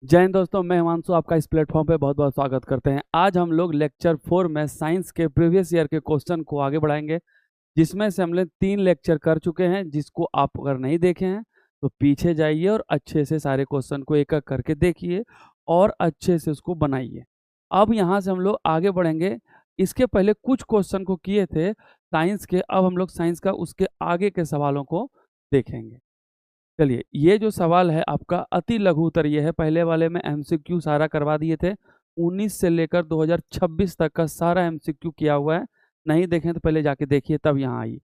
जय हिंद दोस्तों, मैं हिमांशु आपका इस प्लेटफॉर्म पे बहुत बहुत स्वागत करते हैं। आज हम लोग लेक्चर 4 में साइंस के प्रीवियस ईयर के क्वेश्चन को आगे बढ़ाएंगे, जिसमें से हमने 3 लेक्चर कर चुके हैं। जिसको आप अगर नहीं देखे हैं तो पीछे जाइए और अच्छे से सारे क्वेश्चन को एक एक करके देखिए और अच्छे से उसको बनाइए। अब यहाँ से हम लोग आगे बढ़ेंगे। इसके पहले कुछ क्वेश्चन को किए थे साइंस के, अब हम लोग साइंस का उसके आगे के सवालों को देखेंगे। चलिए, ये जो सवाल है आपका अति लघु उत्तरीय है। पहले वाले में एमसीक्यू सारा करवा दिए थे। 19 से लेकर 2026 तक का सारा एमसीक्यू किया हुआ है। नहीं देखें तो पहले जाके देखिए, तब यहाँ आई।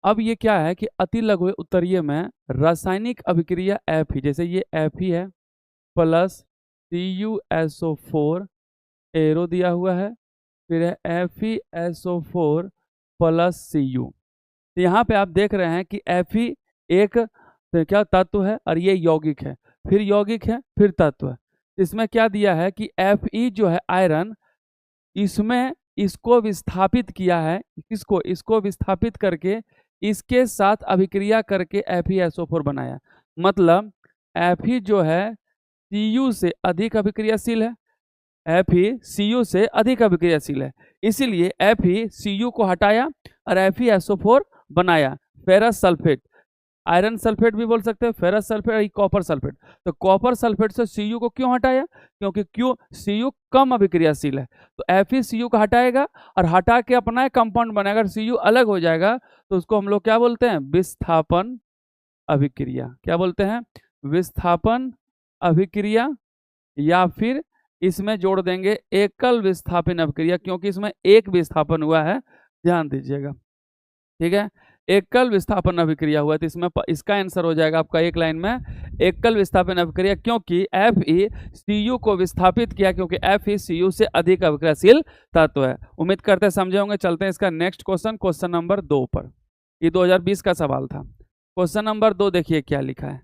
अब ये क्या है कि अति लघु उत्तरीय में रासायनिक अभिक्रिया एफ ही, जैसे ये एफ ही है प्लस CuSO4 एरो दिया हुआ है, फिर है FeSO4 प्लस Cu। तो यहाँ पे आप देख रहे हैं कि Fe एक तो क्या तत्व है और ये यौगिक है, फिर यौगिक है, फिर तत्व है। इसमें क्या दिया है कि Fe जो है आयरन, इसमें इसको विस्थापित किया है। इसको विस्थापित करके इसके साथ अभिक्रिया करके FeSO4 बनाया। मतलब Fe जो है Cu से अधिक अभिक्रियाशील है, Fe Cu से अधिक अभिक्रियाशील है। इसीलिए Fe Cu को हटाया और FeSO4 बनाया। फेरस सल्फेट, आयरन सल्फेट भी बोल सकते हैं, फेरस सल्फेट, कॉपर सल्फेट। तो कॉपर सल्फेट से Cu को क्यों हटाया? क्योंकि Cu कम अभिक्रियाशील है। तो Fe Cu को हटाएगा और हटा के अपना एक कंपाउंड बनाएगा। अगर Cu अलग हो जाएगा तो उसको हम लोग क्या बोलते हैं? विस्थापन अभिक्रिया। क्या बोलते हैं? विस्थापन अभिक्रिया, या फिर इसमें जोड़ देंगे एकल विस्थापन अभिक्रिया, क्योंकि इसमें एक विस्थापन हुआ है, ध्यान दीजिएगा। ठीक है, एकल विस्थापन अभिक्रिया हुआ, तो इसमें इसका आंसर हो जाएगा आपका एक लाइन में एकल विस्थापन अभिक्रिया, क्योंकि Fe Cu को विस्थापित किया, क्योंकि Fe Cu से अधिक अभिक्रियाशील तत्व है। उम्मीद करते हैं समझे होंगे। चलते हैं इसका नेक्स्ट क्वेश्चन, क्वेश्चन नंबर 2 पर। ये 2020 का सवाल था। क्वेश्चन नंबर 2 देखिए क्या लिखा है।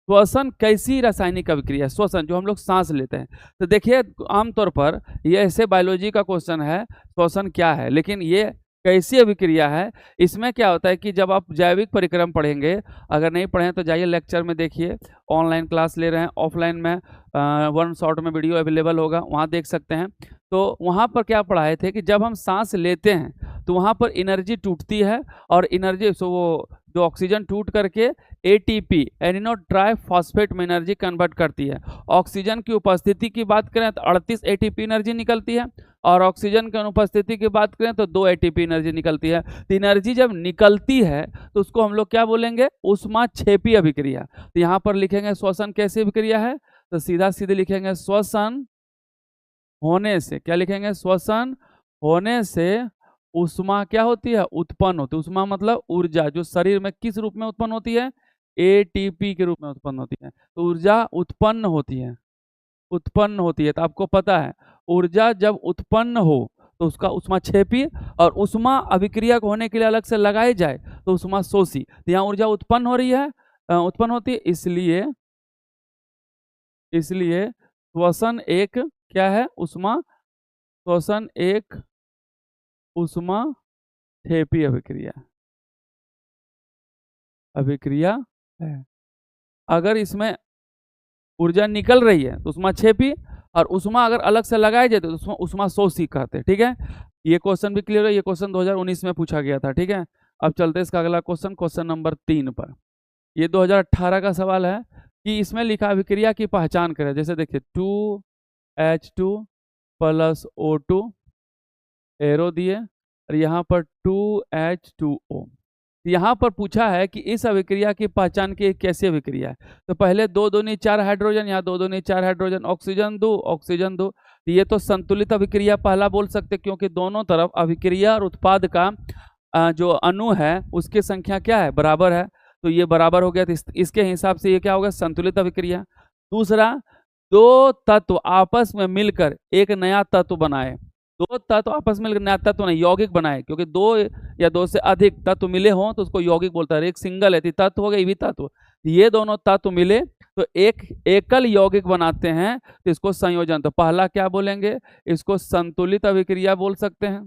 श्वसन कैसी रासायनिक अभिक्रिया? श्वसन जो हम लोग सांस लेते हैं, तो देखिए आमतौर पर ये ऐसे बायोलॉजी का क्वेश्चन है, श्वसन क्या है, लेकिन ये कैसी अभिक्रिया है। इसमें क्या होता है कि जब आप जैविक परिक्रम पढ़ेंगे, अगर नहीं पढ़े तो जाइए लेक्चर में देखिए, ऑनलाइन क्लास ले रहे हैं, ऑफलाइन में वन शॉट में वीडियो अवेलेबल होगा, वहाँ देख सकते हैं। तो वहाँ पर क्या पढ़ाए थे कि जब हम सांस लेते हैं तो वहाँ पर एनर्जी टूटती है, और एनर्जी वो जो ऑक्सीजन टूट करके ATP एडिनो ट्राइफॉस्फेट में एनर्जी कन्वर्ट करती है। ऑक्सीजन की उपस्थिति की बात करें तो 38 ATP एनर्जी निकलती है, और ऑक्सीजन की अनुपस्थिति की बात करें तो 2 ATP एनर्जी निकलती है। तो एनर्जी जब निकलती है तो उसको हम लोग क्या बोलेंगे? ऊष्माक्षेपी अभिक्रिया। तो यहाँ पर लिखेंगे श्वसन कैसी अभिक्रिया है, तो सीधा सीधे लिखेंगे श्वसन होने से। क्या लिखेंगे? श्वसन होने से ऊष्मा क्या होती है? उत्पन्न होती है। ऊष्मा मतलब ऊर्जा, जो शरीर में किस रूप में उत्पन्न होती है? ATP के रूप में उत्पन्न होती है। तो ऊर्जा उत्पन्न होती है, उत्पन्न होती है। तो आपको पता है ऊर्जा जब उत्पन्न हो तो उसका ऊष्माक्षेपी, और ऊष्मा अभिक्रिया को होने के लिए अलग से लगाई जाए तो ऊष्मा शोषी। तो यहाँ ऊर्जा उत्पन्न हो रही है, उत्पन्न होती है, इसलिए इसलिए श्वसन एक क्या है? ऊष्मा, श्वसन एक ऊष्माक्षेपी अभिक्रिया अभिक्रिया है। अगर इसमें ऊर्जा निकल रही है तो ऊष्माक्षेपी, और ऊष्मा अगर अलग से लगाई जाए तो उसमें ऊष्मा शोषी कहते हैं। ठीक है, ये क्वेश्चन भी क्लियर है। ये क्वेश्चन 2019 में पूछा गया था। ठीक है, अब चलते हैं इसका अगला क्वेश्चन, क्वेश्चन नंबर 3 पर। ये 2018 का सवाल है कि इसमें लिखा अभिक्रिया की पहचान करें। जैसे देखिए 2H2 प्लस O2 एरो दिए, और यहाँ पर 2H2O। यहाँ पर पूछा है कि इस अभिक्रिया की पहचान की कैसी अभिक्रिया है। तो पहले 2 दूनी 4 हाइड्रोजन, यहाँ 2 दूनी 4 हाइड्रोजन, ऑक्सीजन 2 ऑक्सीजन 2। ये तो संतुलित अभिक्रिया पहला बोल सकते, क्योंकि दोनों तरफ अभिक्रिया और उत्पाद का जो अणु है उसकी संख्या क्या है? बराबर है। तो ये बराबर हो गया, तो इसके हिसाब से ये क्या होगा? संतुलित अभिक्रिया। दूसरा, 2 तत्व आपस में मिलकर एक नया तत्व बनाए। 2 तत्व आपस में मिलकर नया तत्व नहीं, यौगिक बनाए, क्योंकि 2 या 2 से अधिक तत्व मिले हों तो उसको यौगिक बोलता है। एक सिंगल है तो तत्व हो गया, ये भी तत्व। ये दोनों तत्व मिले तो एक एकल यौगिक बनाते हैं, तो इसको संयोजन। तो पहला क्या बोलेंगे? इसको संतुलित अभिक्रिया बोल सकते हैं,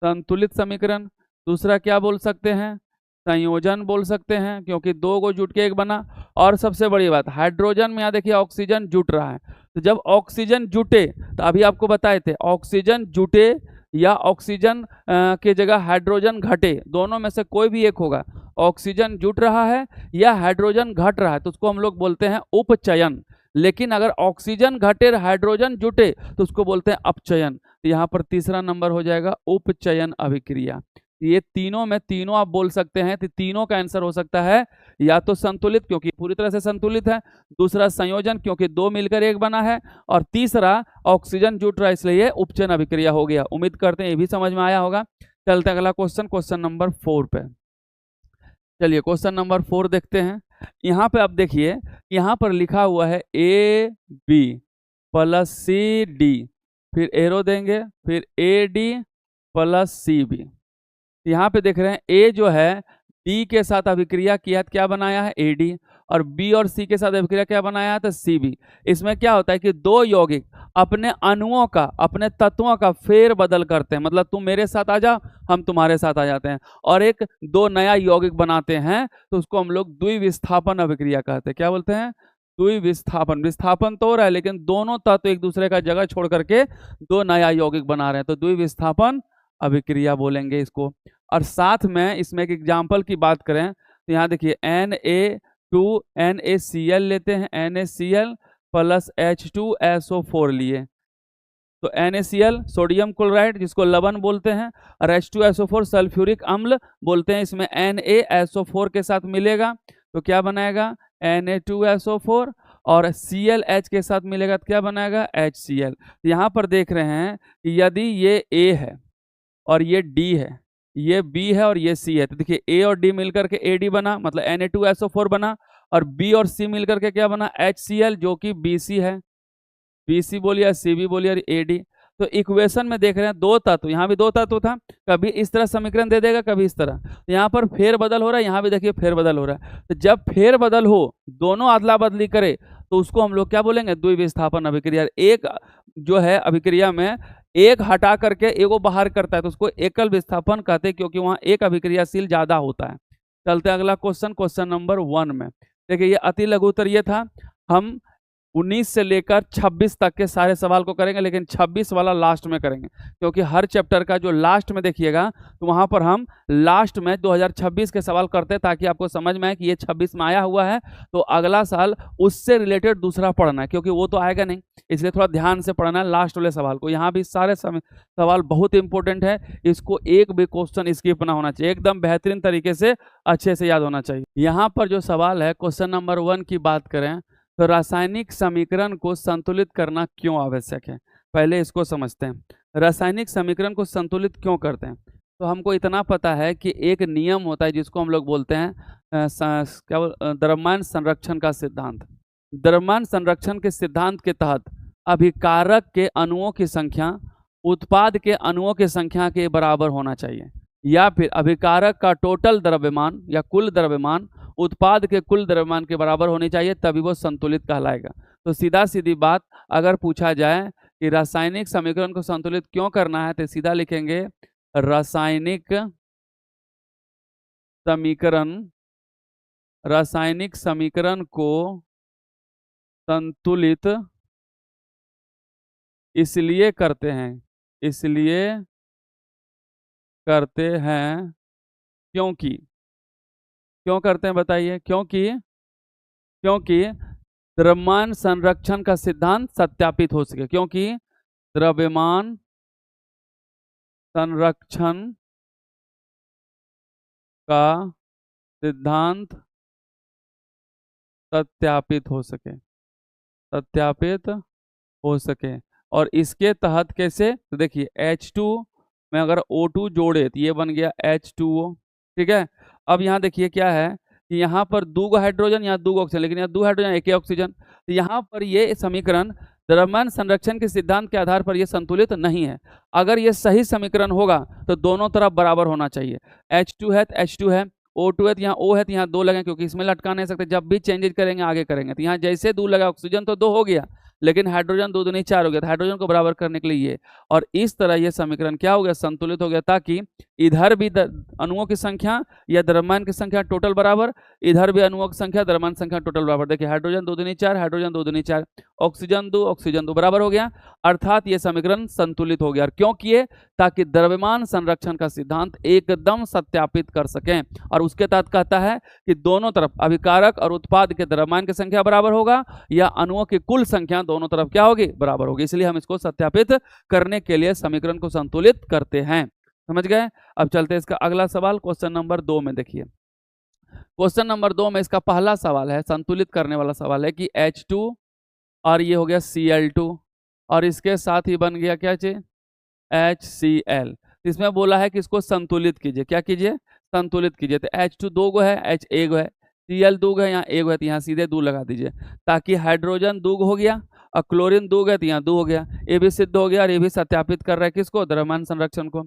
संतुलित समीकरण। दूसरा क्या बोल सकते हैं? संयोजन बोल सकते हैं क्योंकि दो को जुट के एक बना। और सबसे बड़ी बात, हाइड्रोजन में यहाँ देखिए ऑक्सीजन जुट रहा है, तो जब ऑक्सीजन जुटे, तो अभी आपको बताए थे ऑक्सीजन जुटे या ऑक्सीजन की जगह हाइड्रोजन घटे, दोनों में से कोई भी एक होगा। ऑक्सीजन जुट रहा है या हाइड्रोजन घट रहा है तो उसको हम लोग बोलते हैं उपचयन। लेकिन अगर ऑक्सीजन घटे हाइड्रोजन जुटे तो उसको बोलते हैं अपचयन। तो यहाँ पर तीसरा नंबर हो जाएगा उपचयन अभिक्रिया। ये तीनों में तीनों आप बोल सकते हैं, तो तीनों का आंसर हो सकता है या तो संतुलित क्योंकि पूरी तरह से संतुलित है, दूसरा संयोजन क्योंकि दो मिलकर एक बना है, और तीसरा ऑक्सीजन जुट रहा है इसलिए ये उपचयन अभिक्रिया हो गया। उम्मीद करते हैं ये भी समझ में आया होगा। चलते हैं अगला क्वेश्चन, क्वेश्चन नंबर 4 पे। चलिए क्वेश्चन नंबर 4 देखते हैं। यहाँ पे आप देखिए, यहाँ पर लिखा हुआ है AB प्लस CD, फिर एरो देंगे, फिर AD प्लस CB। यहाँ पे देख रहे हैं ए जो है डी के साथ अभिक्रिया किया तो क्या बनाया है AD, और बी और सी के साथ अभिक्रिया क्या बनाया है तो CB। इसमें क्या होता है कि दो यौगिक अपने अणुओं का, अपने तत्वों का फेर बदल करते हैं, मतलब तुम मेरे साथ आ जाओ हम तुम्हारे साथ आ जाते हैं, और एक दो नया यौगिक बनाते हैं, तो उसको हम लोग द्विविस्थापन अभिक्रिया कहते हैं। क्या बोलते हैं? द्विविस्थापन। विस्थापन तो हो रहा है लेकिन दोनों तत्व एक दूसरे का जगह छोड़ करके दो नया यौगिक बना रहे हैं, तो द्विविस्थापन अभिक्रिया बोलेंगे इसको। और साथ में इसमें एक एग्जाम्पल की बात करें तो यहाँ देखिए Na2NaCl लेते हैं, NaCl प्लस H2SO4 लिए, तो NaCl सोडियम क्लोराइड जिसको लवण बोलते हैं, और H2SO4 सल्फ्यूरिक अम्ल बोलते हैं। इसमें NaSO4 के साथ मिलेगा तो क्या बनाएगा Na2SO4, और ClH के साथ मिलेगा तो क्या बनाएगा HCl। यहाँ पर देख रहे हैं कि यदि ये A है और ये D है, ये B है और ये C है, तो देखिए A और D मिलकर के AD बना, मतलब Na2SO4 बना, और B और C मिलकर के क्या बना HCl जो कि BC है। BC बोलिए, CB बोलिए, और AD। तो इक्वेशन में देख रहे हैं दो तत्व, यहाँ भी दो तत्व था, कभी इस तरह समीकरण दे देगा कभी इस तरह, तो यहाँ पर फेर बदल हो रहा है, यहाँ भी देखिए फेर बदल हो रहा है। तो जब फेर बदल हो, दोनों अदला बदली करे, तो उसको हम लोग क्या बोलेंगे द्विविस्थापन अभिक्रिया। एक जो है अभिक्रिया में एक हटा करके एक को बाहर करता है तो उसको एकल विस्थापन कहते हैं, क्योंकि वहां एक अभिक्रियाशील ज्यादा होता है। चलते हैं अगला क्वेश्चन, क्वेश्चन नंबर 1 में। देखिए ये अति लघुत्तर ये था, हम 19 से लेकर 26 तक के सारे सवाल को करेंगे, लेकिन 26 वाला लास्ट में करेंगे, क्योंकि हर चैप्टर का जो लास्ट में देखिएगा तो वहां पर हम लास्ट में 2026 के सवाल करते हैं, ताकि आपको समझ में आए कि ये 26 में आया हुआ है तो अगला साल उससे रिलेटेड दूसरा पढ़ना है, क्योंकि वो तो आएगा नहीं, इसलिए थोड़ा ध्यान से पढ़ना है लास्ट वाले सवाल को। यहाँ भी सारे सवाल बहुत इंपॉर्टेंट है, इसको एक भी क्वेश्चन स्किप ना होना चाहिए, एकदम बेहतरीन तरीके से अच्छे से याद होना चाहिए। यहाँ पर जो सवाल है क्वेश्चन नंबर 1 की बात करें तो रासायनिक समीकरण को संतुलित करना क्यों आवश्यक है, पहले इसको समझते हैं। रासायनिक समीकरण को संतुलित क्यों करते हैं, तो हमको इतना पता है कि एक नियम होता है जिसको हम लोग बोलते हैं द्रव्यमान संरक्षण का सिद्धांत। द्रव्यमान संरक्षण के सिद्धांत के तहत अभिकारक के अणुओं की संख्या उत्पाद के अणुओं की संख्या के बराबर होना चाहिए, या फिर अभिकारक का टोटल द्रव्यमान या कुल द्रव्यमान उत्पाद के कुल द्रव्यमान के बराबर होनी चाहिए, तभी वो संतुलित कहलाएगा। तो सीधा सीधी बात अगर पूछा जाए कि रासायनिक समीकरण को संतुलित क्यों करना है, तो सीधा लिखेंगे रासायनिक समीकरण को संतुलित इसलिए करते हैं क्योंकि, क्यों करते हैं बताइए? क्योंकि द्रव्यमान संरक्षण का सिद्धांत सत्यापित हो सके, क्योंकि द्रव्यमान संरक्षण का सिद्धांत सत्यापित हो सके। और इसके तहत कैसे, तो देखिए H2 में अगर O2 जोड़े तो ये बन गया H2O, ठीक है। अब यहाँ देखिए क्या है कि यहाँ पर दो हाइड्रोजन, यहाँ दो ऑक्सीजन, लेकिन यहाँ दो हाइड्रोजन एक ही ऑक्सीजन, तो यहाँ पर ये समीकरण द्रव्यमान संरक्षण के सिद्धांत के आधार पर ये संतुलित नहीं है। अगर ये सही समीकरण होगा तो दोनों तरफ बराबर होना चाहिए। H2 है तो H2 है, O2 है तो यहाँ O है तो यहाँ दो लगे, क्योंकि इसमें लटका नहीं सकते, जब भी चेंजेज करेंगे आगे करेंगे, तो यहाँ जैसे दो लगा ऑक्सीजन तो दो हो गया, लेकिन हाइड्रोजन 2 दूनी 4 हो गया, तो हाइड्रोजन को बराबर करने के लिए ये, और इस तरह ये समीकरण क्या हो गया, संतुलित हो गया, ताकि इधर भी अणुओं की संख्या या द्रव्यमान की संख्या टोटल बराबर, इधर भी अणुओं की संख्या द्रव्यमान संख्या टोटल बराबर। देखिए हाइड्रोजन 2 दूनी 4, हाइड्रोजन 2 दूनी 4, ऑक्सीजन 2 बराबर हो गया, अर्थात ये समीकरण संतुलित हो गया। क्यों किए, ताकि द्रव्यमान संरक्षण का सिद्धांत एकदम सत्यापित कर सकें, और उसके तहत कहता है कि दोनों तरफ अभिकारक और उत्पाद के द्रव्यमान की संख्या बराबर होगा या अणुओं की कुल संख्या दोनों तरफ क्या होगी, बराबर होगी। इसलिए हम इसको सत्यापित करने के लिए समीकरण को संतुलित करते हैं। समझ गए। अब चलते हैं इसका अगला सवाल, क्वेश्चन नंबर 2 में। देखिए क्वेश्चन नंबर 2 में इसका पहला सवाल है, संतुलित करने वाला सवाल है कि H2 और ये हो गया Cl2 और इसके साथ ही बन गया क्या चीज, HCl। इसमें बोला है कि इसको संतुलित कीजिए। क्या कीजिए, संतुलित कीजिए। तो H2 2 गो है, H 1 गो है, Cl 2 गो है, यहाँ 1 गो है, तो यहाँ सीधे 2 लगा दीजिए, ताकि हाइड्रोजन 2 हो गया और क्लोरीन 2 गया, तो यहाँ 2 हो गया। ये भी सिद्ध हो गया और ये भी सत्यापित कर रहा है किसको, द्रव्यमान संरक्षण को।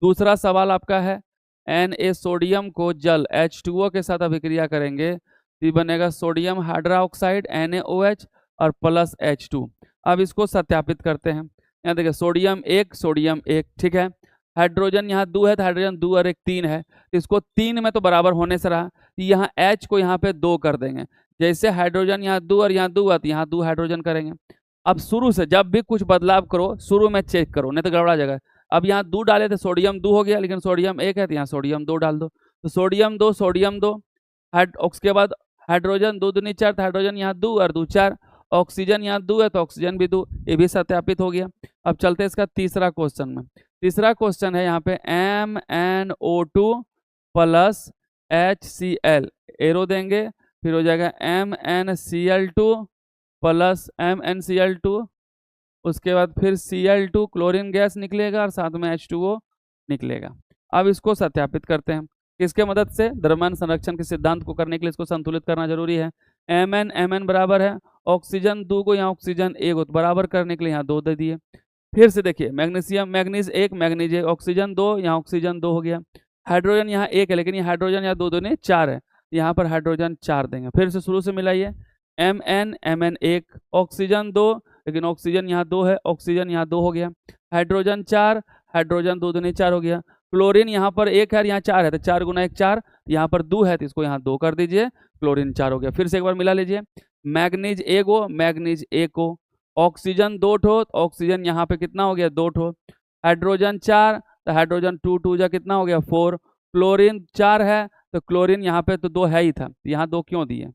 दूसरा सवाल आपका है, Na सोडियम को जल H2O के साथ अभिक्रिया करेंगे तो बनेगा सोडियम हाइड्रोक्साइड NaOH और प्लस H2। अब इसको सत्यापित करते हैं। यहाँ देखिए सोडियम 1, ठीक है। हाइड्रोजन यहाँ 2 है, तो हाइड्रोजन 2 और 1 3 है, तो इसको 3 में तो बराबर होने से रहा, यहाँ H को यहाँ पे 2 कर देंगे। जैसे हाइड्रोजन यहाँ 2 और यहाँ 2 है, तो यहाँ 2 हाइड्रोजन करेंगे। अब शुरू से जब भी कुछ बदलाव करो शुरू में चेक करो, नहीं तो गड़बड़ा जाएगा। अब यहाँ 2 डाले थे, सोडियम 2 हो गया, लेकिन सोडियम 1 है, तो यहाँ सोडियम 2 डाल दो, तो सोडियम 2, उसके बाद हाइड्रोजन 2 दूनी 4, हाइड्रोजन यहाँ 2 और 2 4, ऑक्सीजन यहाँ 2 है, तो ऑक्सीजन भी 2, ये भी सत्यापित हो गया। अब चलते हैं इसका तीसरा क्वेश्चन में। तीसरा क्वेश्चन है यहाँ पे MnO2 प्लस HCl, एरो देंगे, फिर हो जाएगा MnCl2 प्लस MnCl2, उसके बाद फिर Cl2 क्लोरीन गैस निकलेगा और साथ में H2O निकलेगा। अब इसको सत्यापित करते हैं किसके मदद से, द्रव्यमान संरक्षण के सिद्धांत को करने के लिए इसको संतुलित करना जरूरी है। Mn बराबर है ऑक्सीजन 2 को यहाँ ऑक्सीजन 1 को, तो बराबर करने के लिए यहाँ 2 दे दिए। फिर से देखिए मैग्नीशियम, मैग्नीज 1 मैग्नीज 1, ऑक्सीजन 2 यहाँ ऑक्सीजन 2 हो गया। हाइड्रोजन यहाँ 1 है, लेकिन ये हाइड्रोजन यहाँ 2 दूनी 4 है, यहाँ पर हाइड्रोजन 4 देंगे। फिर से शुरू से मिलाइए, Mn 1, ऑक्सीजन 2, लेकिन ऑक्सीजन यहाँ 2 है, ऑक्सीजन यहाँ 2 हो गया। हाइड्रोजन 4, हाइड्रोजन 2 दूनी 4 हो गया। क्लोरीन यहाँ पर 1 है, यहाँ 4 है, तो 4 गुना 1 4, यहाँ पर 2 है, तो इसको यहाँ 2 कर दीजिए, क्लोरीन 4 हो गया। फिर से एक बार मिला लीजिए, मैग्नीज 1 हो, मैग्नीज 1 हो, ऑक्सीजन 2 ठो, तो ऑक्सीजन यहाँ पे कितना हो गया 2 ठो। हाइड्रोजन 4, तो हाइड्रोजन 2 जा कितना हो गया 4। क्लोरीन 4 है, तो क्लोरीन यहाँ पे तो 2 है ही था, यहाँ 2 क्यों दिए,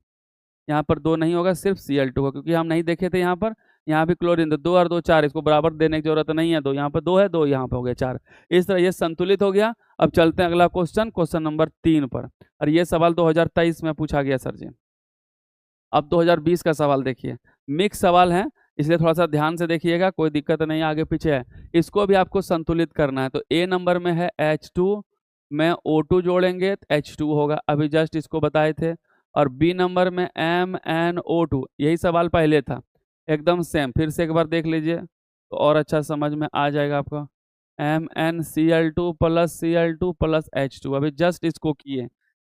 यहाँ पर 2 नहीं होगा, सिर्फ Cl2 का, क्योंकि हम नहीं देखे थे यहाँ पर। यहाँ भी क्लोरीन, तो 2 और 2 4, इसको बराबर देने की जरूरत नहीं है, 2 यहाँ पर 2 है, 2 यहाँ पे हो गया 4। इस तरह ये संतुलित हो गया। अब चलते हैं अगला क्वेश्चन, क्वेश्चन नंबर 3 पर, और ये सवाल 2023 में पूछा गया सर जी। अब 2020 का सवाल देखिए, मिक्स सवाल है, इसलिए थोड़ा सा ध्यान से देखिएगा, कोई दिक्कत नहीं आगे पीछे है। इसको भी आपको संतुलित करना है। तो A नंबर में है H2 में O2 जोड़ेंगे तो H2 होगा, अभी जस्ट इसको बताए थे। और B नंबर में MnO2, यही सवाल पहले था, एकदम सेम। फिर से एक बार देख लीजिए तो और अच्छा समझ में आ जाएगा आपको। MnCl2 plus Cl2 plus H2, अभी जस्ट इसको किए,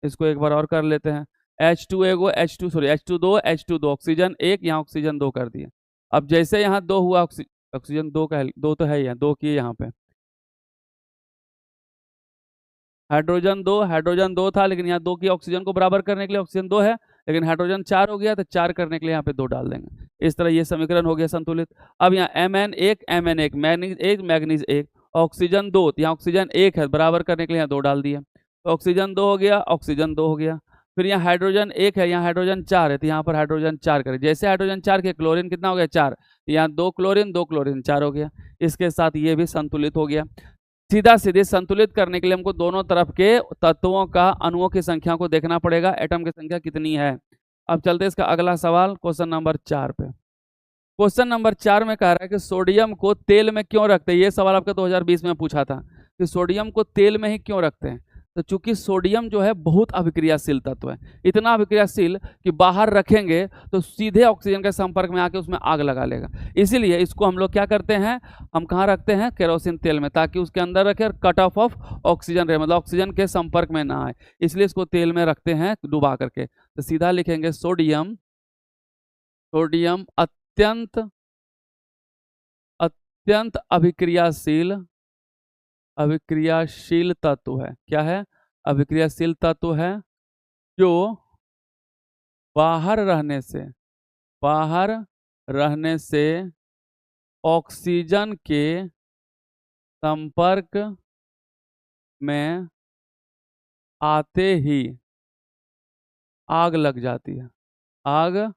इसको एक बार और कर लेते हैं। H2 एगो H2 2 ऑक्सीजन 1, यहाँ ऑक्सीजन 2 कर दिए। अब जैसे यहाँ 2 हुआ, ऑक्सीजन 2 का 2 तो है, यहाँ 2 किए, यहाँ पे हाइड्रोजन 2 था, लेकिन यहाँ 2 की, ऑक्सीजन को बराबर करने के लिए ऑक्सीजन 2 है, लेकिन हाइड्रोजन 4 हो गया, तो 4 करने के लिए यहाँ पे 2 डाल देंगे। इस तरह ये समीकरण हो गया संतुलित। अब यहाँ Mn1 मैग्नीज 1 मैग्नीज 1, ऑक्सीजन 2, तो यहाँ ऑक्सीजन 1 है, बराबर करने के लिए यहाँ 2 डाल दिए, तो ऑक्सीजन 2 हो गया, ऑक्सीजन 2 हो गया। फिर यहाँ हाइड्रोजन 1 है, यहाँ हाइड्रोजन 4 है, तो यहाँ पर हाइड्रोजन 4 करें। जैसे हाइड्रोजन 4 के क्लोरीन कितना हो गया 4, यहाँ 2 क्लोरीन 4 हो गया। इसके साथ ये भी संतुलित हो गया। सीधा सीधे संतुलित करने के लिए हमको दोनों तरफ के तत्वों का, अणुओं की संख्या को देखना पड़ेगा, एटम की संख्या कितनी है। अब चलते हैं इसका अगला सवाल, क्वेश्चन नंबर 4 पे। क्वेश्चन नंबर 4 में कह रहा है कि सोडियम को तेल में क्यों रखते हैं। ये सवाल आपका 2020 में पूछा था कि सोडियम को तेल में ही क्यों रखते हैं। तो चूंकि सोडियम जो है बहुत अभिक्रियाशील तत्व है, इतना अभिक्रियाशील कि बाहर रखेंगे तो सीधे ऑक्सीजन के संपर्क में आके उसमें आग लगा लेगा। इसीलिए इसको हम लोग क्या करते हैं, हम कहाँ रखते हैं, केरोसिन तेल में, ताकि उसके अंदर रखे और कट ऑफ ऑक्सीजन रहे, मतलब ऑक्सीजन के संपर्क में ना आए, इसलिए इसको तेल में रखते हैं डुबा करके। तो सीधा लिखेंगे सोडियम अत्यंत अत्यंत अभिक्रियाशील तत्व है। क्या है? अभिक्रियाशील तत्व है जो बाहर रहने से ऑक्सीजन के संपर्क में आते ही आग लग जाती है। आग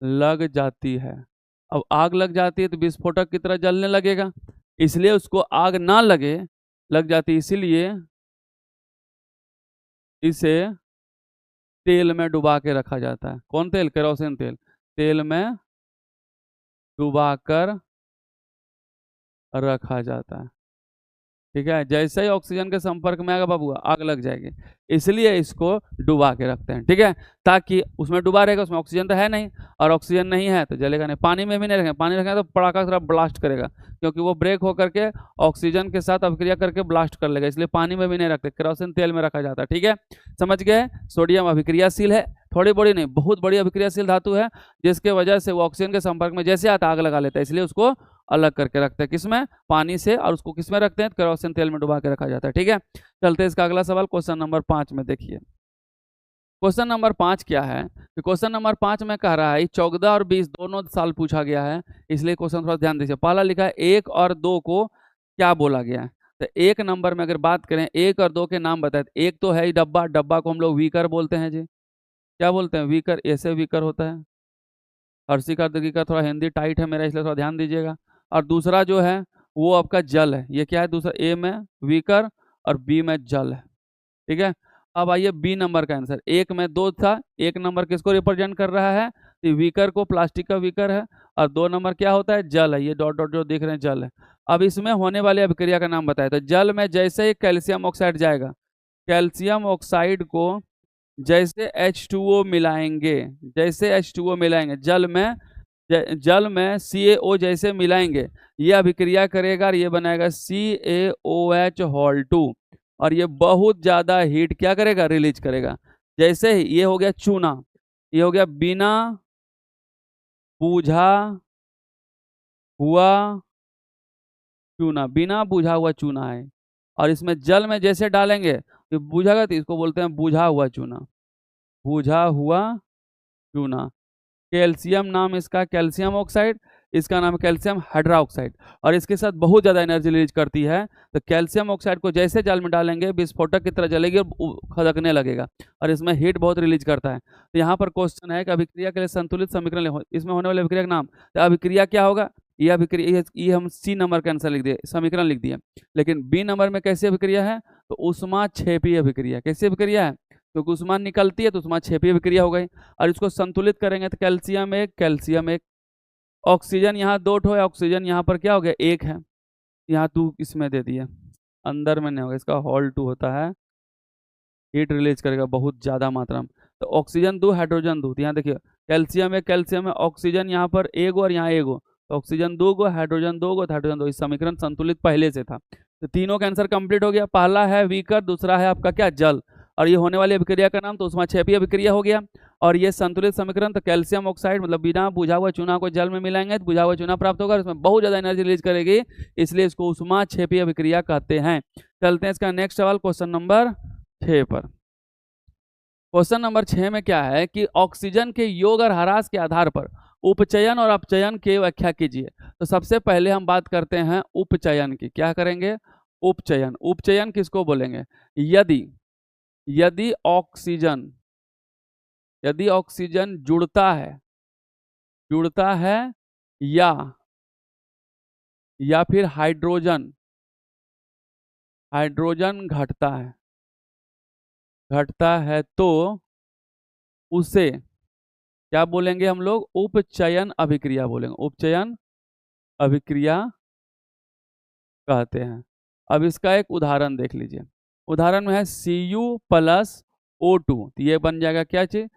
लग जाती है। अब आग लग जाती है तो विस्फोटक की तरह जलने लगेगा, इसलिए उसको आग ना लग जाती, इसीलिए इसे तेल में डुबा के रखा जाता है। कौन तेल? केरोसिन तेल। तेल में डुबाकर रखा जाता है। ठीक है, जैसे ही ऑक्सीजन के संपर्क में आएगा बाबू आग लग जाएगी, इसलिए इसको डुबा के रखते हैं। ठीक है, ताकि उसमें डुबा रहेगा, उसमें ऑक्सीजन तो है नहीं, और ऑक्सीजन नहीं है तो जलेगा नहीं। पानी में भी नहीं रखेंगे, पानी रखेंगे तो पड़ाका तरह ब्लास्ट करेगा, क्योंकि वो ब्रेक होकर के ऑक्सीजन के साथ अभिक्रिया करके ब्लास्ट कर लेगा, इसलिए पानी में भी नहीं रखते, केरोसिन तेल में रखा जाता है। ठीक है, समझ गए? सोडियम अभिक्रियाशील है, थोड़ी बड़ी नहीं बहुत बड़ी अभिक्रियाशील धातु है, जिसके वजह से वो ऑक्सीजन के संपर्क में जैसे आता आग लगा लेता है, इसलिए उसको अलग करके रखते हैं। किसमें? पानी से, और उसको किसमें रखते हैं? केरोसिन तेल में डुबा के रखा जाता है। ठीक है, चलते हैं इसका अगला सवाल, क्वेश्चन नंबर 5 में। देखिए क्वेश्चन नंबर 5 क्या है कि क्वेश्चन नंबर 5 में कह रहा है 14 और 20 दोनों साल पूछा गया है, इसलिए क्वेश्चन थोड़ा ध्यान दीजिए। पहला लिखा है 1 और 2 को क्या बोला गया है, तो 1 नंबर में अगर बात करें 1 और 2 के नाम बताए, एक तो है डब्बा, डब्बा को हम लोग वीकर बोलते हैं जी। क्या बोलते हैं? वीकर, ऐसे वीकर होता है। हर्षी का दीर्घी का थोड़ा हिंदी टाइट है मेरा, इसलिए थोड़ा ध्यान दीजिएगा। और दूसरा जो है वो आपका जल है। ये क्या है? दूसरा ए में वीकर और बी में जल है। ठीक है, अब आइए बी नंबर का आंसर। 1 में 2 था, 1 नंबर किसको रिप्रेजेंट कर रहा है? तो वीकर को, प्लास्टिक का वीकर है, और 2 नंबर क्या होता है? जल है। ये डॉट डॉट जो दिख रहे हैं जल है। अब इसमें होने वाली अभिक्रिया का नाम बताया। तो जल में जैसे ही कैल्शियम ऑक्साइड जाएगा, कैल्शियम ऑक्साइड को जैसे H2O मिलाएंगे, जल में CaO जैसे मिलाएंगे, ये अभिक्रिया करेगा और ये बनाएगा CaOH होल 2, और ये बहुत ज़्यादा हीट क्या करेगा? रिलीज करेगा। जैसे ही ये हो गया चूना, ये हो गया बिना बुझा हुआ चूना है, और इसमें जल में जैसे डालेंगे तो बुझागा, तो इसको बोलते हैं बुझा हुआ चूना। कैल्शियम नाम इसका, कैल्शियम ऑक्साइड, इसका नाम है कैल्शियम हाइड्रोक्साइड, और इसके साथ बहुत ज़्यादा एनर्जी रिलीज करती है। तो कैल्शियम ऑक्साइड को जैसे जल में डालेंगे विस्फोटक की तरह जलेगी और खदकने लगेगा, और इसमें हीट बहुत रिलीज करता है। तो यहाँ पर क्वेश्चन है कि अभिक्रिया के लिए संतुलित समीकरण, इसमें होने वाली अभिक्रिया का नाम, तो अभिक्रिया क्या होगा? ये अभिक्रिया, ये हम सी नंबर का आंसर लिख दिए, समीकरण लिख दिए। लेकिन बी नंबर में कैसी अभिक्रिया है? तो उष्माक्षेपी अभिक्रिया। कैसी अभिक्रिया है? क्योंकि उष्मा निकलती है तो उष्माक्षेपी अभिक्रिया हो गई, और इसको संतुलित करेंगे तो कैल्शियम एक, ऑक्सीजन यहाँ 2 ठो है, ऑक्सीजन यहाँ पर क्या हो गया? 1 है, यहाँ 2 इसमें दे दिए, अंदर में नहीं होगा, इसका होल 2 होता है, हीट रिलीज करेगा बहुत ज़्यादा मात्रा में। तो ऑक्सीजन 2 हाइड्रोजन 2, तो यहाँ देखिए कैल्शियम है, ऑक्सीजन यहाँ पर 1 और यहाँ 1, तो ऑक्सीजन 2 गो, हाइड्रोजन 2 गो, हाइड्रोजन 2, इस समीकरण संतुलित पहले से था। तो तीनों का आंसर कंप्लीट हो गया। पहला है वीकर, दूसरा है आपका क्या? जल, और ये होने वाली अभिक्रिया का नाम तो उष्माक्षेपी अभिक्रिया हो गया। और ये संतुलित समीकरण, तो कैल्शियम ऑक्साइड मतलब बिना बुझा हुआ चूना को जल में मिलाएंगे तो बुझा हुआ चूना प्राप्त होगा, इसमें बहुत ज़्यादा एनर्जी रिलीज करेगी, इसलिए इसको उष्माक्षेपी अभिक्रिया कहते हैं। चलते हैं इसका नेक्स्ट सवाल, क्वेश्चन नंबर 6 पर। क्वेश्चन नंबर 6 में क्या है कि ऑक्सीजन के योग और ह्रास के आधार पर उपचयन और अपचयन की व्याख्या कीजिए। तो सबसे पहले हम बात करते हैं उपचयन की। क्या करेंगे? उपचयन किसको बोलेंगे? यदि ऑक्सीजन जुड़ता है या फिर हाइड्रोजन घटता है तो उसे क्या बोलेंगे हम लोग? उपचयन अभिक्रिया बोलेंगे, उपचयन अभिक्रिया कहते हैं। अब इसका एक उदाहरण देख लीजिए। उदाहरण में है Cu+O2, तो ये बन जाएगा क्या चीज?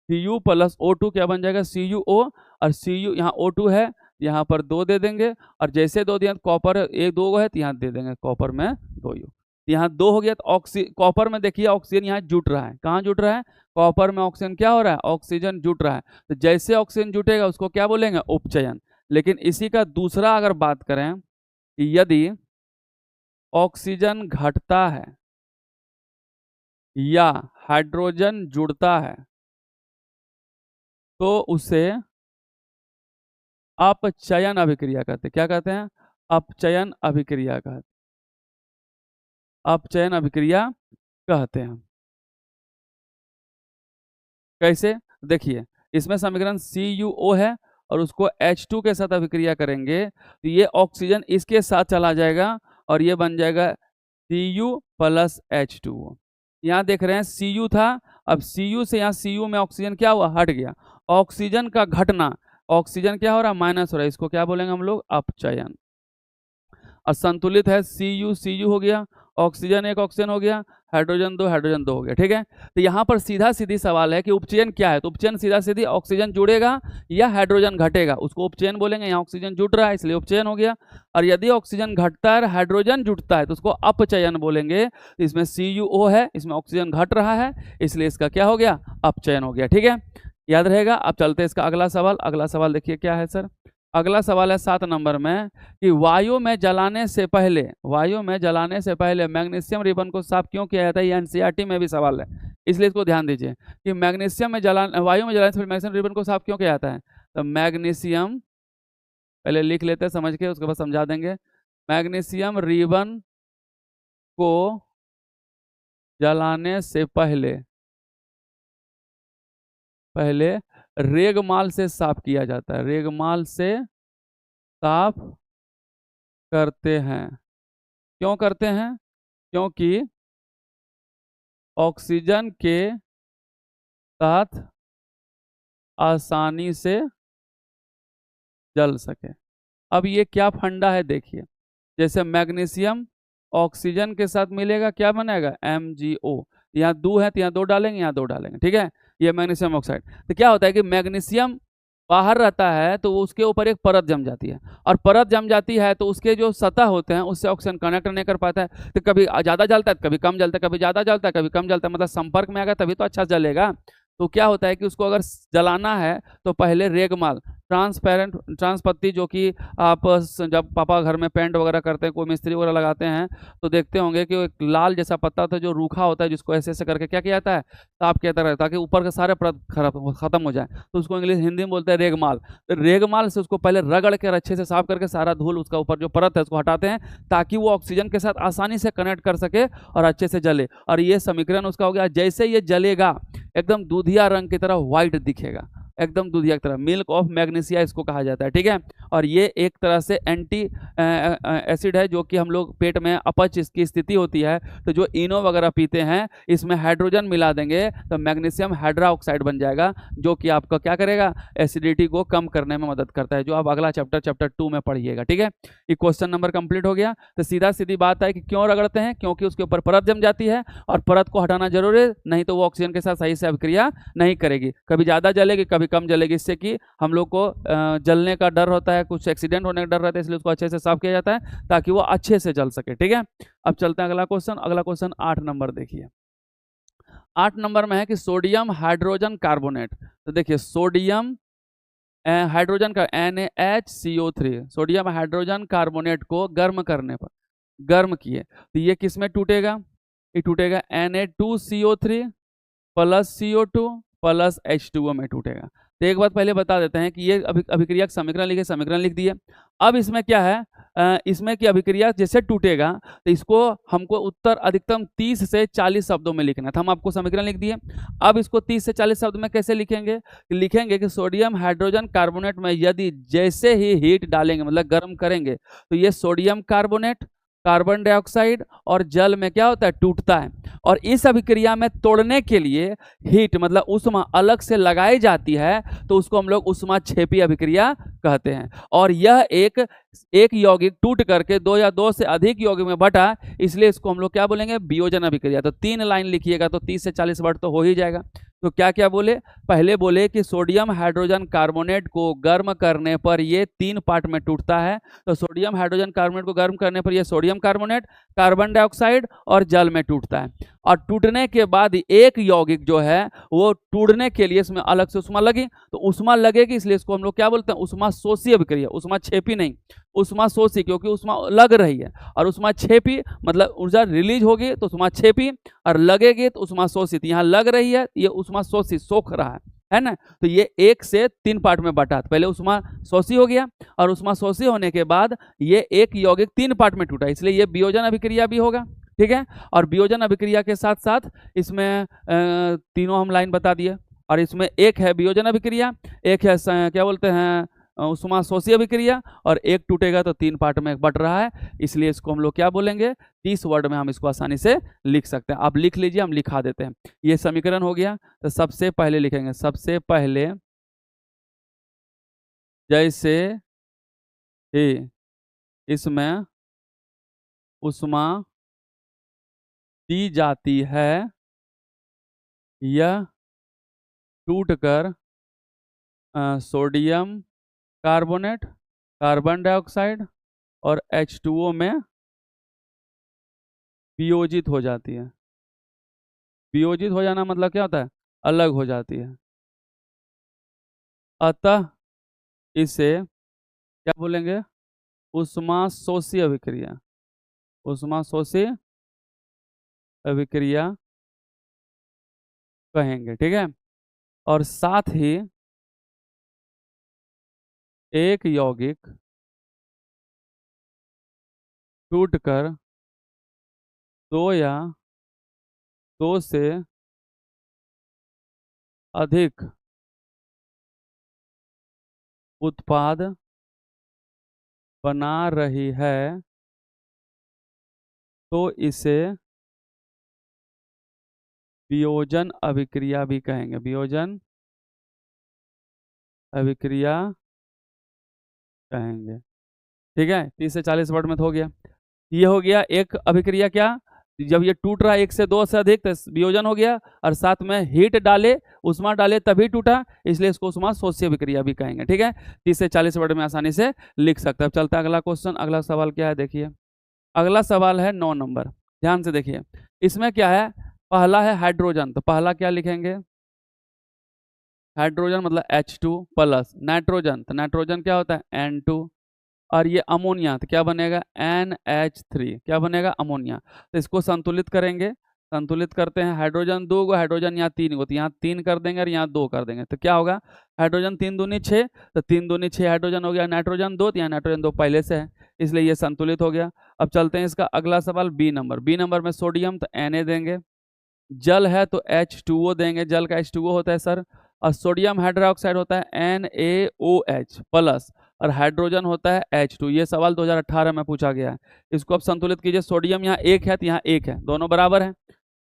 Cu+O2 क्या बन जाएगा? CuO, और Cu यहाँ O2 है, यहाँ पर 2 दे देंगे, और जैसे 2 दिया कॉपर 1 2 है तो यहाँ दे देंगे कॉपर में 2 यू, यहाँ 2 हो गया। तो कॉपर में देखिए ऑक्सीजन यहाँ जुट रहा है। कहाँ जुट रहा है? कॉपर में ऑक्सीजन क्या हो रहा है? ऑक्सीजन जुट रहा है। तो जैसे ऑक्सीजन जुटेगा उसको क्या बोलेंगे? उपचयन। लेकिन इसी का दूसरा अगर बात करें कि यदि ऑक्सीजन घटता है या हाइड्रोजन जुड़ता है तो उसे अपचयन अभिक्रिया कहते हैं। क्या कहते हैं? अपचयन अभिक्रिया कहते अपचयन अभिक्रिया कहते हैं। कैसे? देखिए, इसमें समीकरण CuO है और उसको H2 के साथ अभिक्रिया करेंगे तो ये ऑक्सीजन इसके साथ चला जाएगा और ये बन जाएगा Cu प्लस H2O। यहाँ देख रहे हैं Cu था, अब Cu से यहाँ Cu में ऑक्सीजन क्या हुआ? हट गया। ऑक्सीजन का घटना, ऑक्सीजन क्या हो रहा है? माइनस हो रहा है, इसको क्या बोलेंगे हम लोग? अपचयन। असंतुलित है Cu हो गया, ऑक्सीजन एक ऑक्सीजन हो गया, हाइड्रोजन दो हो गया। ठीक है, तो यहाँ पर सीधा सीधी सवाल है कि उपचयन क्या है? तो उपचयन सीधा सीधी ऑक्सीजन जुड़ेगा या हाइड्रोजन घटेगा, उसको उपचयन बोलेंगे। यहाँ ऑक्सीजन जुड़ रहा है इसलिए उपचयन हो गया, और यदि ऑक्सीजन घटता है हाइड्रोजन जुड़ता है तो उसको अपचयन बोलेंगे। तो इसमें CuO है, इसमें ऑक्सीजन घट रहा है इसलिए इसका क्या हो गया? अपचयन हो गया। ठीक है, याद रहेगा। अब चलते हैं इसका अगला सवाल। अगला सवाल देखिए क्या है सर। अगला सवाल है 7 नंबर में कि वायु में जलाने से पहले मैग्नीशियम रिबन को साफ क्यों किया जाता है? ये एनसीईआरटी में भी सवाल है, इसलिए इसको ध्यान दीजिए कि वायु में जलाने से पहले मैग्नीशियम रिबन को साफ क्यों किया जाता है। तो मैग्नीशियम पहले लिख लेते हैं समझ के, उसके बाद समझा देंगे। मैग्नीशियम रिबन को जलाने से पहले रेगमाल से साफ किया जाता है, रेगमाल से साफ करते हैं। क्यों करते हैं? क्योंकि ऑक्सीजन के साथ आसानी से जल सके। अब ये क्या फंडा है देखिए, जैसे मैग्नीशियम ऑक्सीजन के साथ मिलेगा क्या बनेगा? MgO। यहाँ 2 है तो यहाँ 2 डालेंगे, यहाँ 2 डालेंगे। ठीक है, ये मैग्नीशियम ऑक्साइड। तो क्या होता है कि मैग्नीशियम बाहर रहता है तो उसके ऊपर एक परत जम जाती है, और परत जम जाती है तो उसके जो सतह होते हैं उससे ऑक्सीजन कनेक्ट नहीं कर पाता है। तो कभी ज़्यादा जलता है, कभी कम जलता है, कभी ज़्यादा जलता है, कभी कम जलता है, मतलब संपर्क में आएगा तभी तो अच्छा जलेगा। तो क्या होता है कि उसको अगर जलाना है तो पहले रेगमाल ट्रांसपत्ती, जो कि आप जब पापा घर में पेंट वगैरह करते हैं, कोई मिस्त्री वगैरह लगाते हैं तो देखते होंगे कि एक लाल जैसा पत्ता होता है जो रूखा होता है, जिसको ऐसे ऐसे करके क्या किया जाता है? साफ किया जाता है ताकि ऊपर के सारे परत खत्म हो जाए। तो उसको हिंदी में बोलते हैं रेगमाल। तो रेगमाल से उसको पहले रगड़ के अच्छे से साफ करके सारा धूल उसका ऊपर जो परत है उसको हटाते हैं ताकि वो ऑक्सीजन के साथ आसानी से कनेक्ट कर सके और अच्छे से जले। और ये समीकरण उसका हो गया। जैसे ये जलेगा एकदम दूधिया रंग की तरह व्हाइट दिखेगा, एकदम दूधिया की तरह, मिल्क ऑफ मैग्नीशिया इसको कहा जाता है। ठीक है, और ये एक तरह से एंटी एसिड है, जो कि हम लोग पेट में अपच की स्थिति होती है तो जो इनो वगैरह पीते हैं इसमें हाइड्रोजन मिला देंगे तो मैग्नीशियम हाइड्रोक्साइड बन जाएगा, जो कि आपका क्या करेगा? एसिडिटी को कम करने में मदद करता है, जो आप अगला चैप्टर 2 में पढ़िएगा। ठीक है, ये क्वेश्चन नंबर कंप्लीट हो गया। तो सीधा सीधी बात है कि क्यों रगड़ते हैं? क्योंकि उसके ऊपर परत जम जाती है और परत को हटाना जरूरी है, नहीं तो वो ऑक्सीजन के साथ सही से अभिक्रिया नहीं करेगी, कभी ज़्यादा जलेगी कभी कम जलेगी, इससे कि हम लोग को जलने का डर होता है, कुछ एक्सीडेंट होने का डर रहता है, इसलिए उसको अच्छे से साफ किया जाता है ताकि वो अच्छे से जल सके। ठीक है, अब चलते हैं अगला क्वेश्चन। अगला क्वेश्चन 8 नंबर देखिए। 8 नंबर में है कि सोडियम हाइड्रोजन कार्बोनेट। तो देखिए, सोडियम हाइड्रोजन का NaHCO3, सोडियम हाइड्रोजन कार्बोनेट को गर्म करने पर, गर्म किए तो ये किस में टूटेगा? ये टूटेगा Na2CO3 plus CO2 plus H2O में टूटेगा। तो एक बात पहले बता देते हैं कि ये अभिक्रिया का समीकरण लिखे, समीकरण लिख दिए। अब इसमें क्या है, इसमें की अभिक्रिया जैसे टूटेगा तो इसको हमको उत्तर अधिकतम 30 से 40 शब्दों में लिखना था, हम आपको समीकरण लिख दिए। अब इसको 30 से 40 शब्द में कैसे लिखेंगे? लिखेंगे कि सोडियम हाइड्रोजन कार्बोनेट में यदि जैसे ही हीट डालेंगे, मतलब गर्म करेंगे, तो ये सोडियम कार्बोनेट कार्बन डाइऑक्साइड और जल में क्या होता है? टूटता है। और इस अभिक्रिया में तोड़ने के लिए हीट मतलब उष्मा अलग से लगाई जाती है, तो उसको हम लोग ऊष्माक्षेपी अभिक्रिया कहते हैं। और यह एक यौगिक टूट करके 2 या 2 से अधिक यौगिक में बटा, इसलिए इसको हम लोग क्या बोलेंगे? वियोजन अभिक्रिया। तो 3 लाइन लिखिएगा तो 30 से 40 वर्ड तो हो ही जाएगा। तो क्या क्या बोले, पहले बोले कि सोडियम हाइड्रोजन कार्बोनेट को गर्म करने पर ये 3 पार्ट में टूटता है। तो सोडियम हाइड्रोजन कार्बोनेट को गर्म करने पर ये सोडियम कार्बोनेट, कार्बन डाइऑक्साइड और जल में टूटता है। और टूटने के बाद एक यौगिक जो है वो टूटने के लिए इसमें अलग से उष्मा लगी, तो उष्मा लगेगी, इसलिए इसको हम लोग क्या बोलते हैं, उष्मा शोषी अभिक्रिया। उष्मा छेपी नहीं, उष्मा शोषी, क्योंकि उष्मा लग रही है। और उष्मा छेपी मतलब ऊर्जा रिलीज होगी तो उष्मा छेपी, और लगेगी तो उष्मा शोषित। यहाँ लग रही है, ये उष्मा शोषित, सोख रहा है ना। तो ये 1 से 3 पार्ट में बटा, पहले उष्मा शोषी हो गया, और उष्मा शोषी होने के बाद ये एक यौगिक 3 पार्ट में टूटा, इसलिए ये वियोजन अभिक्रिया भी होगा। ठीक है, और वियोजन अभिक्रिया के साथ साथ इसमें तीनों हम लाइन बता दिए। और इसमें एक है वियोजन अभिक्रिया, एक है क्या बोलते हैं उष्मा शोषी अभिक्रिया, और एक टूटेगा तो 3 पार्ट में बट रहा है, इसलिए इसको हम लोग क्या बोलेंगे, 30 वर्ड में हम इसको आसानी से लिख सकते हैं। आप लिख लीजिए, हम लिखा देते हैं। ये समीकरण हो गया। तो सबसे पहले लिखेंगे, सबसे पहले जैसे ही इसमें उष्मा दी जाती है, यह टूटकर सोडियम कार्बोनेट, कार्बन डाइऑक्साइड और H2O में वियोजित हो जाती है। वियोजित हो जाना मतलब क्या होता है, अलग हो जाती है। अतः इसे क्या बोलेंगे, उष्मा शोषी अभिक्रिया, उष्मा शोषी अभिक्रिया कहेंगे। ठीक है, और साथ ही एक यौगिक टूटकर 2 या 2 से अधिक उत्पाद बना रही है, तो इसे वियोजन अभिक्रिया भी कहेंगे। वियोजन अभिक्रिया कहेंगे। ठीक है, 30 से 40 वर्ड में तो हो गया। ये हो गया एक अभिक्रिया, क्या, जब ये टूट रहा है 1 से 2 से अधिक तो वियोजन हो गया, और साथ में हीट डाले, उष्मा डाले तभी टूटा, इसलिए इसको उष्मा शोषी अभिक्रिया भी कहेंगे। ठीक है, 30 से 40 वर्ड में आसानी से लिख सकते हैं। अब चलता है अगला क्वेश्चन। अगला सवाल क्या है, देखिए। अगला सवाल है 9 नंबर। ध्यान से देखिए, इसमें क्या है, पहला है हाइड्रोजन, तो पहला क्या लिखेंगे, हाइड्रोजन मतलब H2 प्लस नाइट्रोजन, तो नाइट्रोजन क्या होता है N2, और ये अमोनिया, तो क्या बनेगा NH3, क्या बनेगा अमोनिया। तो इसको संतुलित करेंगे, संतुलित करते हैं, हाइड्रोजन 2 गो, हाइड्रोजन यहाँ 3 गो, तो यहाँ 3 कर देंगे और यहाँ 2 कर देंगे, तो क्या होगा, हाइड्रोजन 3 दूनी 6, तो 3 दूनी 6 हाइड्रोजन हो गया, नाइट्रोजन 2, तो यहाँ नाइट्रोजन 2 पहले से है, इसलिए ये संतुलित हो गया। अब चलते हैं इसका अगला सवाल, बी नंबर। बी नंबर में सोडियम तो Na देंगे, जल है तो H2O देंगे, जल का H2O होता है सर, और सोडियम हाइड्रोक्साइड होता है NaOH प्लस, और हाइड्रोजन होता है H2। ये सवाल 2018 में पूछा गया है। इसको अब संतुलित कीजिए, सोडियम यहाँ 1 है तो यहाँ 1 है, दोनों बराबर है।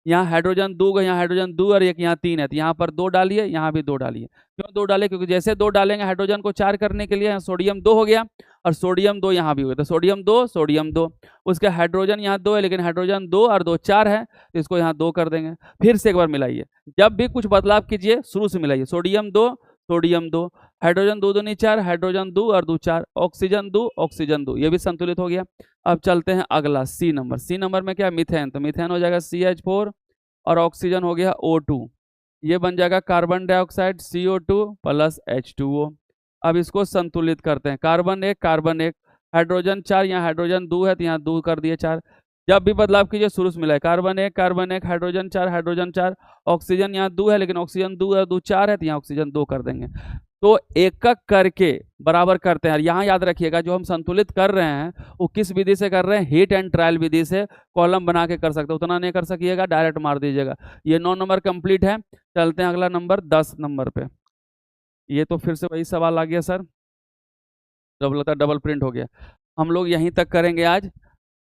यहाँ हाइड्रोजन 2 है, यहाँ हाइड्रोजन 2 और एक यहाँ 3 है, तो यहाँ पर 2 डालिए, यहाँ भी 2 डालिए। क्यों 2 डाले, क्योंकि जैसे 2 डालेंगे हाइड्रोजन को 4 करने के लिए, यहाँ सोडियम 2 हो गया, और सोडियम 2 यहाँ भी हो गया, तो सोडियम 2 सोडियम 2, उसके हाइड्रोजन यहाँ 2 है, लेकिन हाइड्रोजन 2 और 2 4 है, तो इसको यहाँ 2 कर देंगे। फिर से एक बार मिलाइए, जब भी कुछ बदलाव कीजिए शुरू से मिलाइए, सोडियम 2 सोडियम 2, हाइड्रोजन 2 दूनी 4, हाइड्रोजन 2 और 2 4, ऑक्सीजन 2 ऑक्सीजन 2, ये भी संतुलित हो गया। अब चलते हैं अगला सी नंबर। सी नंबर में क्या, मीथेन, तो मीथेन हो जाएगा CH4 और ऑक्सीजन हो गया O2, ये बन जाएगा carbon dioxide CO2 plus H2O। अब इसको संतुलित करते हैं, कार्बन 1 कार्बन 1, हाइड्रोजन 4, यहाँ हाइड्रोजन 2 है तो यहाँ 2 कर दिए 4, जब भी बदलाव कीजिए शुरू से मिलाए, carbon 1 carbon 1, hydrogen 4 hydrogen 4, oxygen यहाँ 2 है, लेकिन ऑक्सीजन 2 है 2 4 है, तो यहाँ ऑक्सीजन 2 कर देंगे। तो एक एक करके बराबर करते हैं। यहाँ याद रखिएगा, जो हम संतुलित कर रहे हैं वो किस विधि से कर रहे हैं, हीट एंड ट्रायल विधि से, कॉलम बना के कर सकते हैं, उतना नहीं कर सकिएगा, डायरेक्ट मार दीजिएगा। ये 9 नंबर कंप्लीट है। चलते हैं अगला नंबर 10 नंबर पे। ये तो फिर से वही सवाल आ गया सर, डबल प्रिंट हो गया। हम लोग यहीं तक करेंगे आज,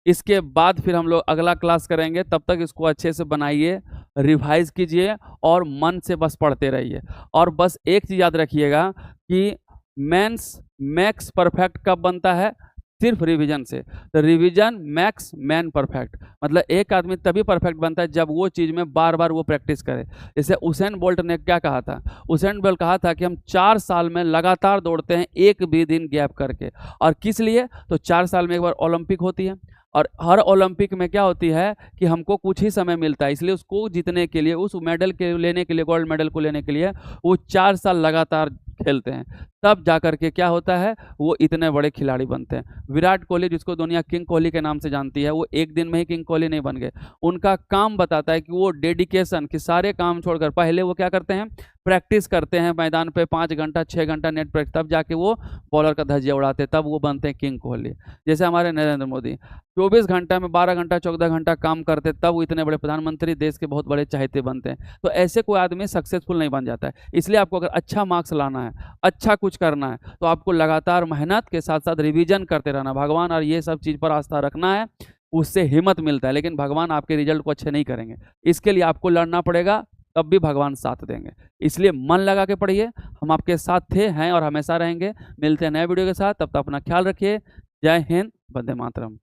इसके बाद फिर हम लोग अगला क्लास करेंगे। तब तक इसको अच्छे से बनाइए, रिवाइज कीजिए और मन से बस पढ़ते रहिए। और बस एक चीज़ याद रखिएगा कि मेंस मैक्स परफेक्ट कब बनता है, सिर्फ रिवीजन से। तो रिवीजन मैक्स मैन परफेक्ट, मतलब एक आदमी तभी परफेक्ट बनता है जब वो चीज़ में बार बार वो प्रैक्टिस करे। जैसे उसेन बोल्ट ने क्या कहा था, उसेन बोल्ट कहा था कि हम 4 साल में लगातार दौड़ते हैं, एक भी दिन गैप करके। और किस लिए? तो 4 साल में एक बार ओलंपिक होती है, और हर ओलंपिक में क्या होती है कि हमको कुछ ही समय मिलता है, इसलिए उसको जीतने के लिए, उस मेडल के लेने के लिए, गोल्ड मेडल को लेने के लिए वो 4 साल लगातार खेलते हैं। तब जाकर के क्या होता है, वो इतने बड़े खिलाड़ी बनते हैं। विराट कोहली, जिसको दुनिया किंग कोहली के नाम से जानती है, वो एक दिन में ही किंग कोहली नहीं बन गए। उनका काम बताता है कि वो डेडिकेशन, कि सारे काम छोड़कर पहले वो क्या करते हैं, प्रैक्टिस करते हैं मैदान पे 5 घंटा 6 घंटा नेट प्रैक्टिस, तब जाके वो बॉलर का धज्जियां उड़ाते हैं, तब वो बनते हैं किंग कोहली। जैसे हमारे नरेंद्र मोदी 24 घंटा में 12 घंटा 14 घंटा काम करते, तब वो इतने बड़े प्रधानमंत्री, देश के बहुत बड़े चहेते बनते हैं। तो ऐसे कोई आदमी सक्सेसफुल नहीं बन जाता है। इसलिए आपको अगर अच्छा मार्क्स लाना है, अच्छा कुछ करना है, तो आपको लगातार मेहनत के साथ साथ रिवीजन करते रहना, भगवान और ये सब चीज़ पर आस्था रखना है, उससे हिम्मत मिलता है। लेकिन भगवान आपके रिजल्ट को अच्छे नहीं करेंगे, इसके लिए आपको लड़ना पड़ेगा, तब भी भगवान साथ देंगे। इसलिए मन लगा के पढ़िए, हम आपके साथ थे, हैं और हमेशा रहेंगे। मिलते हैं नए वीडियो के साथ, तब तक अपना ख्याल रखिए। जय हिंद, वंदे मातरम।